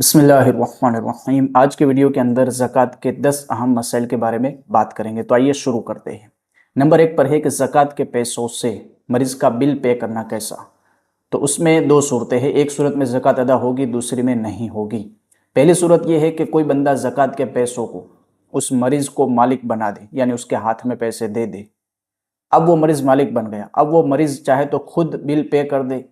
بسم اللہ الرحمن الرحیم۔ آج کے ویڈیو کے اندر زکوٰۃ کے 10 اہم مسائل کے بارے میں بات کریں گے، تو آئیے شروع کرتے ہیں۔ نمبر 1 پر ہے کہ زکوٰۃ کے پیسوں سے مریض کا بل پے کرنا کیسا؟ تو اس میں دو صورتیں ہیں، ایک صورت میں زکوٰۃ ادا ہوگی، دوسری میں نہیں ہوگی۔ پہلی صورت یہ ہے کہ کوئی بندہ زکوٰۃ کے پیسوں کو اس مریض کو مالک بنا دے، یعنی اس کے ہاتھ میں پیسے دے دے۔ اب وہ مریض مالک بن گیا، اب وہ مریض چاہے تو خود بل پے کر دے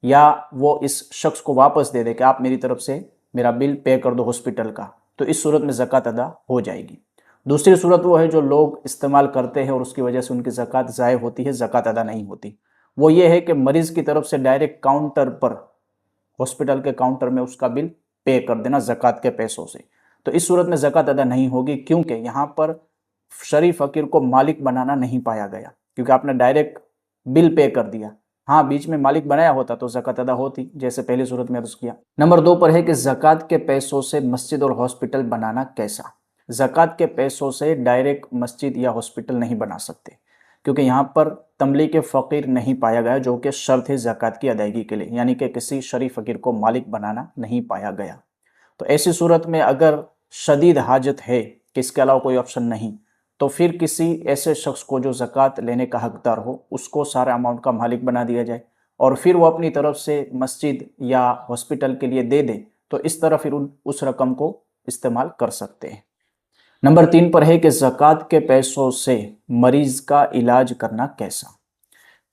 یا وہ اس شخص کو واپس دے دے کہ آپ میری طرف سے میرا بل پے کر دو ہاسپٹل کا، تو اس صورت میں زکوٰۃ ادا ہو جائے گی۔ دوسری صورت وہ ہے جو لوگ استعمال کرتے ہیں اور اس کی وجہ سے ان کی زکوٰۃ ضائع ہوتی ہے، زکوٰۃ ادا نہیں ہوتی۔ وہ یہ ہے کہ مریض کی طرف سے ڈائریکٹ کاؤنٹر پر، ہاسپٹل کے کاؤنٹر میں اس کا بل پے کر دینا زکوٰۃ کے پیسوں سے، تو اس صورت میں زکوٰۃ ادا نہیں ہوگی، کیونکہ یہاں پر شریف فقیر کو مالک بنانا نہیں پایا گیا، کیونکہ آپ نے ڈائریکٹ بل پے کر دیا۔ ہاں، بیچ میں مالک بنایا ہوتا تو زکوٰۃ ادا ہوتی، جیسے پہلی صورت میں عرض کیا۔ نمبر 2 پر ہے کہ زکوٰۃ کے پیسوں سے مسجد اور ہاسپٹل بنانا کیسا؟ زکوٰۃ کے پیسوں سے ڈائریکٹ مسجد یا ہاسپٹل نہیں بنا سکتے، کیونکہ یہاں پر تملیک فقیر نہیں پایا گیا، جو کہ شرط ہے زکوٰۃ کی ادائیگی کے لیے، یعنی کہ کسی شریف فقیر کو مالک بنانا نہیں پایا گیا۔ تو ایسی صورت میں اگر شدید حاجت ہے کہ اس کے علاوہ کوئی آپشن نہیں، تو پھر کسی ایسے شخص کو جو زکوٰۃ لینے کا حقدار ہو، اس کو سارے اماؤنٹ کا مالک بنا دیا جائے اور پھر وہ اپنی طرف سے مسجد یا ہاسپٹل کے لیے دے دے، تو اس طرح پھر اس رقم کو استعمال کر سکتے ہیں۔ نمبر 3 پر ہے کہ زکوٰۃ کے پیسوں سے مریض کا علاج کرنا کیسا؟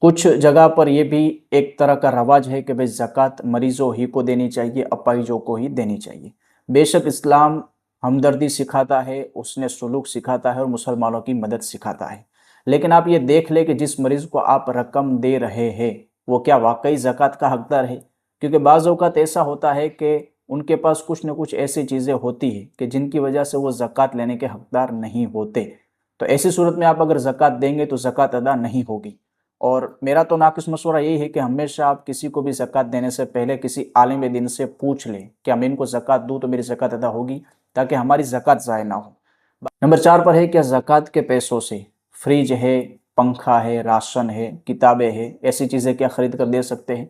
کچھ جگہ پر یہ بھی ایک طرح کا رواج ہے کہ بھئی زکوٰۃ مریضوں ہی کو دینی چاہیے، اپاہجوں کو ہی دینی چاہیے۔ بے شک اسلام ہمدردی سکھاتا ہے، اس نے سلوک سکھاتا ہے اور مسلمانوں کی مدد سکھاتا ہے، لیکن آپ یہ دیکھ لیں کہ جس مریض کو آپ رقم دے رہے ہیں وہ کیا واقعی زکوٰۃ کا حقدار ہے؟ کیونکہ بعض اوقات ایسا ہوتا ہے کہ ان کے پاس کچھ نہ کچھ ایسی چیزیں ہوتی ہیں کہ جن کی وجہ سے وہ زکوٰۃ لینے کے حقدار نہیں ہوتے، تو ایسی صورت میں آپ اگر زکوٰۃ دیں گے تو زکوٰۃ ادا نہیں ہوگی۔ اور میرا تو ناقص مشورہ یہی ہے کہ ہمیشہ آپ کسی کو بھی زکوٰۃ دینے سے پہلے کسی عالم دین سے پوچھ لیں کہ میں ان کو زکوٰۃ دوں تو میری زکوٰۃ ادا ہوگی، تاکہ ہماری زکوٰۃ ضائع نہ ہو۔ نمبر 4 پر ہے کہ زکوٰۃ کے پیسوں سے فریج ہے، پنکھا ہے، راشن ہے، کتابیں ہیں، ایسی چیزیں کیا خرید کر دے سکتے ہیں؟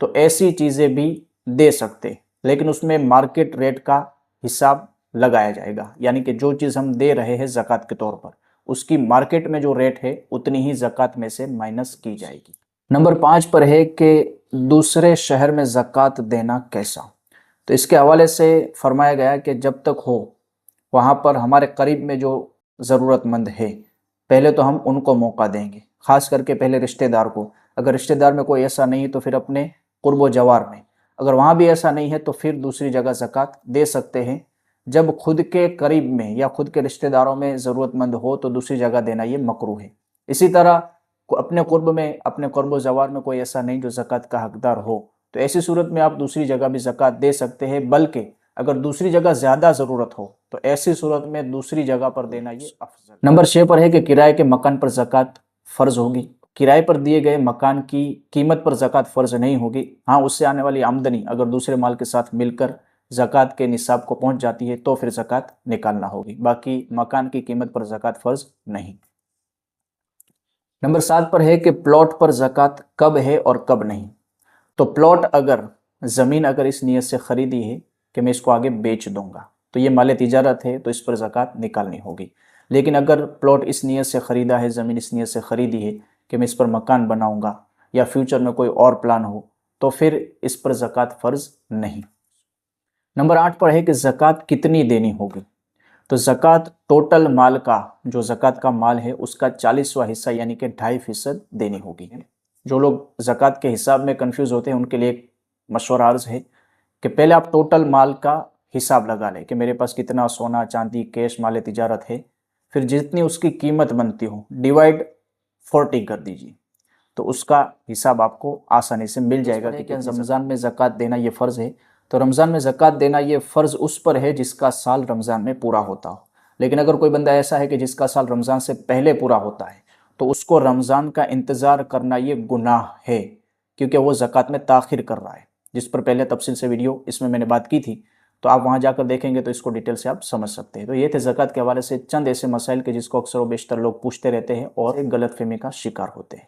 تو ایسی چیزیں بھی دے سکتے، لیکن اس میں مارکیٹ ریٹ کا حساب لگایا جائے گا، یعنی کہ جو چیز ہم دے رہے ہیں زکوٰۃ کے طور پر، اس کی مارکیٹ میں جو ریٹ ہے اتنی ہی زکوٰۃ میں سے مائنس کی جائے گی۔ نمبر 5 پر ہے کہ دوسرے شہر میں زکوٰۃ دینا کیسا؟ تو اس کے حوالے سے فرمایا گیا کہ جب تک ہو وہاں پر ہمارے قریب میں جو ضرورت مند ہے، پہلے تو ہم ان کو موقع دیں گے، خاص کر کے پہلے رشتہ دار کو۔ اگر رشتہ دار میں کوئی ایسا نہیں ہے تو پھر اپنے قرب و جوار میں، اگر وہاں بھی ایسا نہیں ہے تو پھر دوسری جگہ زکوٰۃ دے سکتے ہیں۔ جب خود کے قریب میں یا خود کے رشتہ داروں میں ضرورت مند ہو تو دوسری جگہ دینا یہ مکروہ ہے۔ اسی طرح اپنے قرب میں، اپنے قرب و جوار میں کوئی ایسا نہیں جو زکوٰۃ کا حقدار ہو، تو ایسی صورت میں آپ دوسری جگہ بھی زکوٰۃ دے سکتے ہیں، بلکہ اگر دوسری جگہ زیادہ ضرورت ہو تو ایسی صورت میں دوسری جگہ پر دینا یہ افضل۔ نمبر 6 پر ہے کہ کرائے کے مکان پر زکوٰۃ فرض ہوگی۔ کرائے پر دیے گئے مکان کی قیمت پر زکوٰۃ فرض نہیں ہوگی، ہاں اس سے آنے والی آمدنی اگر دوسرے مال کے ساتھ مل کر زکوٰۃ کے نصاب کو پہنچ جاتی ہے تو پھر زکوٰۃ نکالنا ہوگی، باقی مکان کی قیمت پر زکوٰۃ فرض نہیں۔ نمبر 7 پر ہے کہ پلاٹ پر زکوٰۃ کب ہے اور کب نہیں؟ تو پلاٹ اگر زمین اگر اس نیت سے خریدی ہے کہ میں اس کو آگے بیچ دوں گا تو یہ مال تجارت ہے، تو اس پر زکوٰۃ نکالنی ہوگی۔ لیکن اگر پلاٹ اس نیت سے خریدا ہے، زمین اس نیت سے خریدی ہے کہ میں اس پر مکان بناؤں گا یا فیوچر میں کوئی اور پلان ہو، تو پھر اس پر زکوٰۃ فرض نہیں۔ نمبر 8 پر ہے کہ زکوٰۃ کتنی دینی ہوگی؟ تو زکوٰۃ ٹوٹل مال کا، جو زکوٰۃ کا مال ہے اس کا 40واں حصہ یعنی کہ 2.5% دینی ہوگی۔ جو لوگ زکوٰۃ کے حساب میں کنفیوز ہوتے ہیں ان کے لیے ایک مشورہ عرض ہے کہ پہلے آپ ٹوٹل مال کا حساب لگا لیں کہ میرے پاس کتنا سونا، چاندی، کیش، مال تجارت ہے، پھر جتنی اس کی قیمت بنتی ہو ڈیوائڈ 40 کر دیجیے، تو اس کا حساب آپ کو آسانی سے مل جائے گا کہ رمضان میں زکوٰۃ دینا یہ فرض ہے۔ تو رمضان میں زکوٰۃ دینا یہ فرض اس پر ہے جس کا سال رمضان میں پورا ہوتا ہو، لیکن اگر کوئی بندہ ایسا ہے کہ جس کا سال رمضان سے پہلے پورا ہوتا ہے تو اس کو رمضان کا انتظار کرنا یہ گناہ ہے، کیونکہ وہ زکوٰۃ میں تاخیر کر رہا ہے، جس پر پہلے تفصیل سے ویڈیو اس میں نے بات کی تھی، تو آپ وہاں جا کر دیکھیں گے تو اس کو ڈیٹیل سے آپ سمجھ سکتے ہیں۔ تو یہ تھے زکوٰۃ کے حوالے سے چند ایسے مسائل کہ جس کو اکثر و بیشتر لوگ پوچھتے رہتے ہیں اور ایک غلط فہمی کا شکار ہوتے ہیں۔